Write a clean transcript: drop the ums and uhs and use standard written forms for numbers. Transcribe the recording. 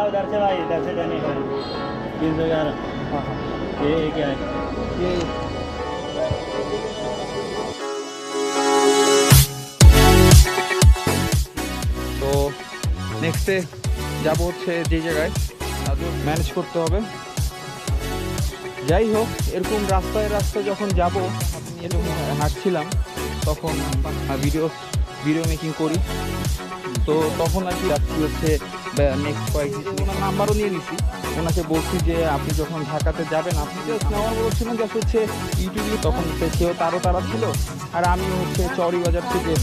इधर से भाई, इधर से जाने का 311। हाँ हाँ, ये क्या है ये? তো নেক্সটে যাবো হচ্ছে যে জায়গায় ম্যানেজ করতে হবে। যাই হোক, এরকম রাস্তায় রাস্তায় যখন যাব, এরকম হাঁটছিলাম তখন ভিডিও মেকিং করি। তো তখন আর কি যাচ্ছি হচ্ছে নেক্সট কয়েকদিন ওনার নাম্বারও নিয়ে নিছি। ওনাকে বলছি যে আপনি যখন ঢাকাতে যাবেন, আপনি জাস্ট আমার বলছিলেন যে হচ্ছে ইউটিউবে, তখন সেও তারা ছিল আর আমিও হচ্ছে চৌরি বাজার থেকে